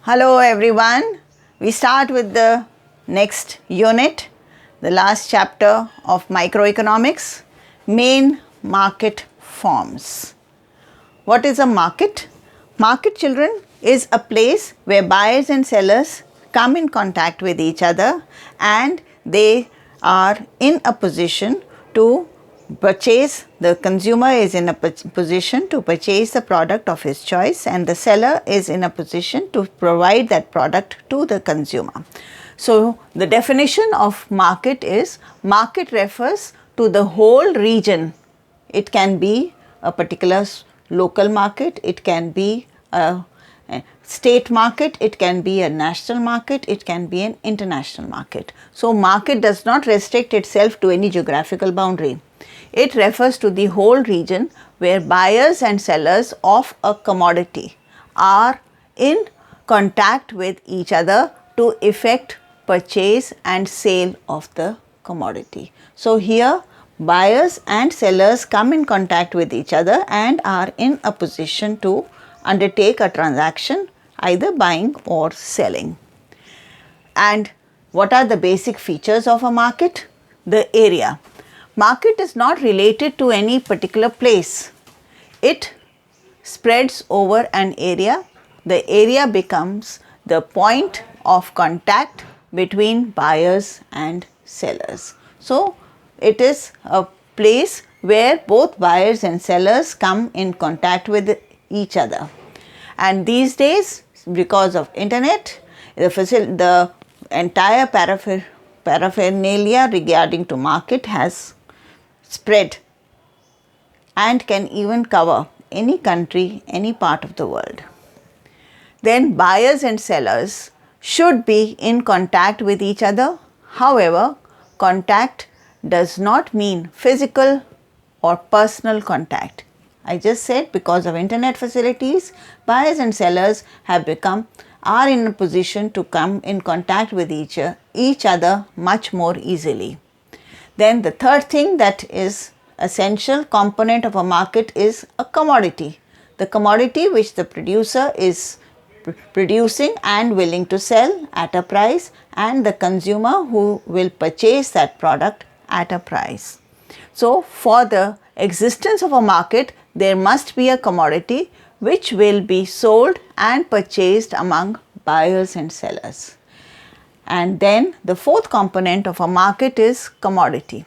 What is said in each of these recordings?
Hello everyone. We start with the next unit, the last chapter of microeconomics, main market forms. What is a market? Market, children, is a place where buyers and sellers come in contact with each other and they are in a position to purchase. The consumer is in a position to purchase the product of his choice and the seller is in a position to provide that product to the consumer. So, the definition of market is, market refers to the whole region. It can be a particular local market, it can be a state market, it can be a national market, it can be an international market. So, market does not restrict itself to any geographical boundary. It refers to the whole region where buyers and sellers of a commodity are in contact with each other to effect purchase and sale of the commodity. So, here buyers and sellers come in contact with each other and are in a position to undertake a transaction, either buying or selling. And what are the basic features of a market? The area. Market is not related to any particular place. It spreads over an area. The area becomes the point of contact between buyers and sellers. So, it is a place where both buyers and sellers come in contact with each other. And these days, because of internet, the entire paraphernalia regarding to market has spread and can even cover any country, any part of the world. Then buyers and sellers should be in contact with each other. However, contact does not mean physical or personal contact. I just said because of internet facilities, buyers and sellers are in a position to come in contact with each other much more easily. Then the third thing that is essential component of a market is a commodity. The commodity which the producer is producing and willing to sell at a price, and the consumer who will purchase that product at a price. So, for the existence of a market, there must be a commodity which will be sold and purchased among buyers and sellers. And then the fourth component of a market is competition.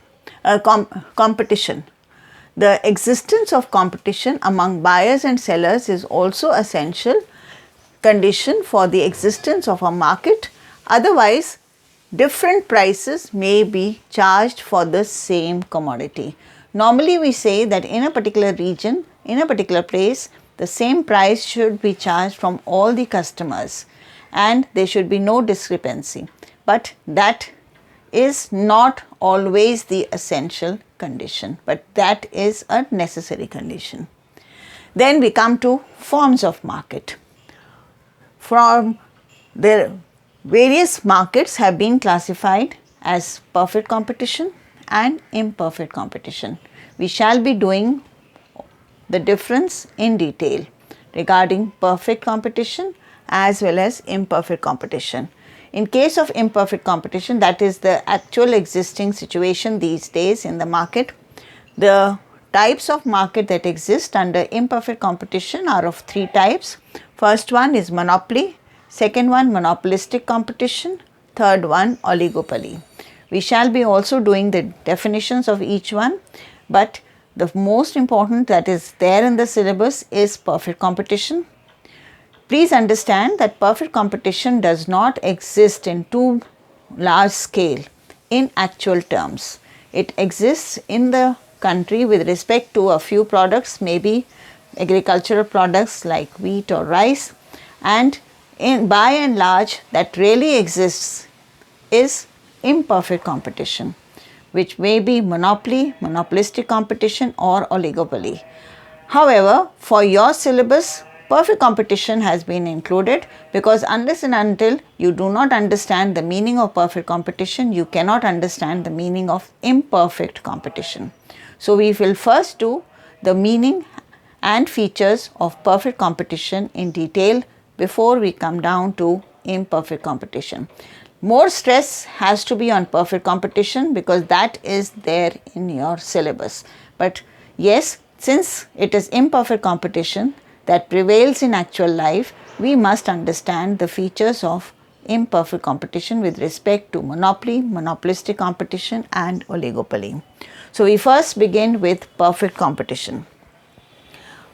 The existence of competition among buyers and sellers is also essential condition for the existence of a market. Otherwise, different prices may be charged for the same commodity. Normally, we say that in a particular region, in a particular place, the same price should be charged from all the customers and there should be no discrepancy. But that is not always the essential condition, but that is a necessary condition. Then we come to forms of market. From the various markets have been classified as perfect competition and imperfect competition. We shall be doing the difference in detail regarding perfect competition as well as imperfect competition. In case of imperfect competition, that is the actual existing situation these days in the market. The types of market that exist under imperfect competition are of three types. First one is monopoly, second one monopolistic competition, third one oligopoly. We shall be also doing the definitions of each one, but the most important that is there in the syllabus is perfect competition. Please understand that perfect competition does not exist in too large scale in actual terms. It exists in the country with respect to a few products, maybe agricultural products like wheat or rice, and by and large that really exists is imperfect competition, which may be monopoly, monopolistic competition or oligopoly. However, for your syllabus, perfect competition has been included because unless and until you do not understand the meaning of perfect competition, you cannot understand the meaning of imperfect competition. So, we will first do the meaning and features of perfect competition in detail before we come down to imperfect competition. More stress has to be on perfect competition because that is there in your syllabus. But yes, since it is imperfect competition that prevails in actual life, we must understand the features of imperfect competition with respect to monopoly, monopolistic competition and oligopoly. So we first begin with perfect competition.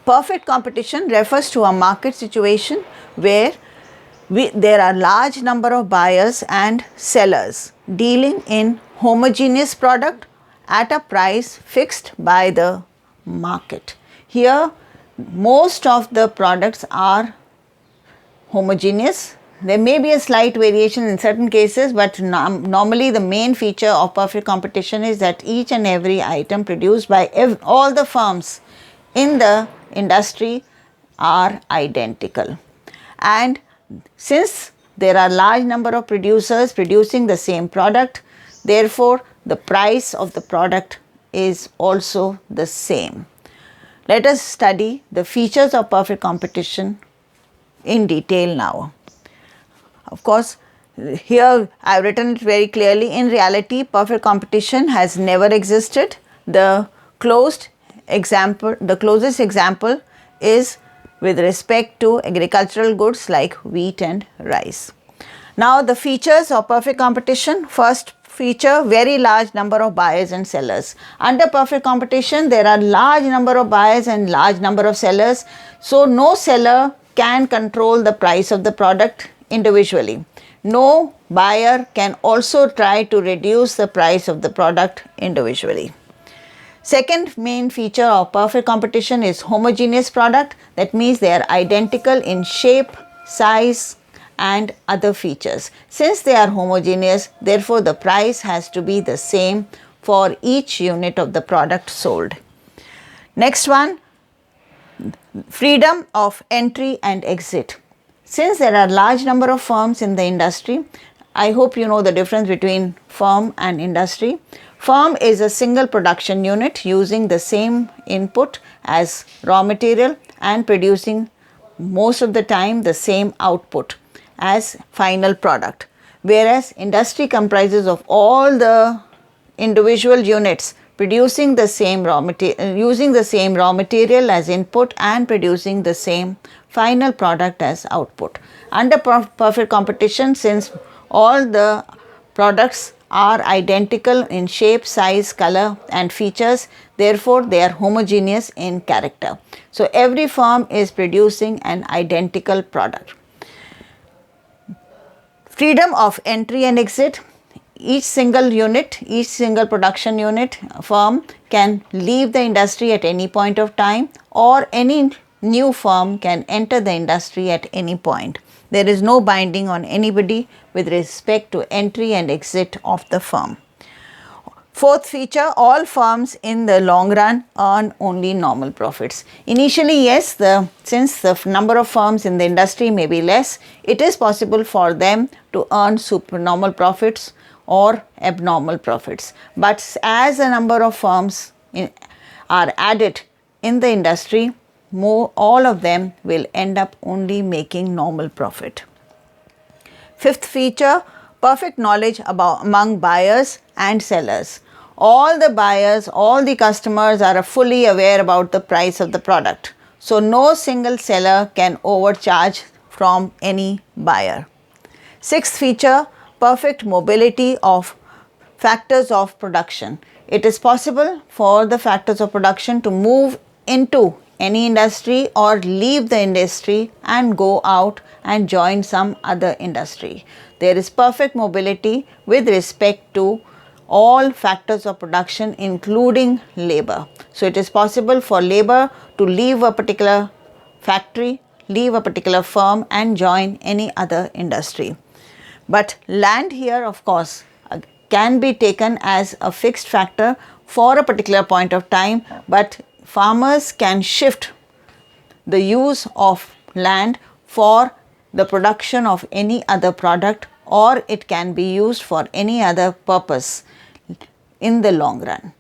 Perfect competition refers to a market situation where there are large number of buyers and sellers dealing in homogeneous product at a price fixed by the market. Here most of the products are homogeneous. There may be a slight variation in certain cases, but normally the main feature of perfect competition is that each and every item produced by all the firms in the industry are identical. And since there are large number of producers producing the same product, therefore the price of the product is also the same. Let us study the features of perfect competition in detail now. Of course, here I have written it very clearly. In reality, perfect competition has never existed. The closest example is with respect to agricultural goods like wheat and rice. Now the features of perfect competition. First feature, very large number of buyers and sellers. Under perfect competition, there are large number of buyers and large number of sellers. So no seller can control the price of the product individually. No buyer can also try to reduce the price of the product individually. Second main feature of perfect competition is homogeneous product. That means they are identical in shape, size and other features. Since they are homogeneous, therefore the price has to be the same for each unit of the product sold. Next one, freedom of entry and exit. Since there are large number of firms in the industry, I hope you know the difference between firm and industry. Firm is a single production unit using the same input as raw material and producing most of the time the same output as final product. Whereas industry comprises of all the individual units producing the same raw material, using the same raw material as input and producing the same final product as output. Under perfect competition, since all the products are identical in shape, size, color and features, therefore they are homogeneous in character. So every firm is producing an identical product. Freedom of entry and exit. Each single unit, each single production unit firm can leave the industry at any point of time, or any new firm can enter the industry at any point. There is no binding on anybody with respect to entry and exit of the firm. Fourth feature, all firms in the long run earn only normal profits. Initially, yes, since the number of firms in the industry may be less, it is possible for them to earn supernormal profits or abnormal profits. But as a number of firms are added in the industry, all of them will end up only making normal profit. Fifth feature, perfect knowledge among buyers and sellers. All the buyers, all the customers are fully aware about the price of the product. So no single seller can overcharge from any buyer. Sixth feature, perfect mobility of factors of production. It is possible for the factors of production to move into any industry or leave the industry and go out and join some other industry. There is perfect mobility with respect to all factors of production, including labor. So it is possible for labor to leave a particular factory, leave a particular firm and join any other industry. But land here, of course, can be taken as a fixed factor for a particular point of time, but farmers can shift the use of land for the production of any other product, or it can be used for any other purpose in the long run.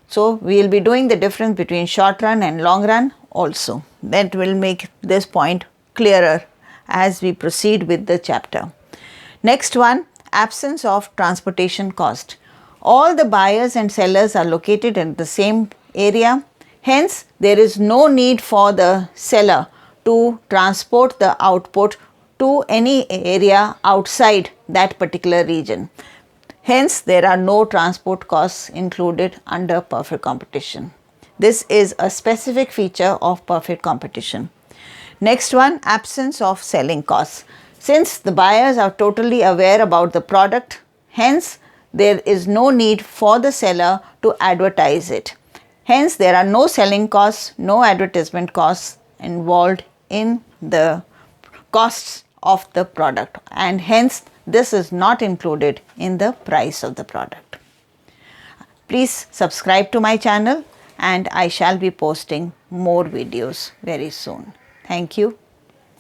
So we will be doing the difference between short run and long run also. That will make this point clearer as we proceed with the chapter. Next one, absence of transportation cost. All the buyers and sellers are located in the same area. Hence, there is no need for the seller to transport the output to any area outside that particular region. Hence, there are no transport costs included under perfect competition. This is a specific feature of perfect competition. Next one, absence of selling costs. Since the buyers are totally aware about the product, hence there is no need for the seller to advertise it. Hence, there are no selling costs, no advertisement costs involved in the costs of the product, and hence this is not included in the price of the product. Please subscribe to my channel, and I shall be posting more videos very soon. Thank you.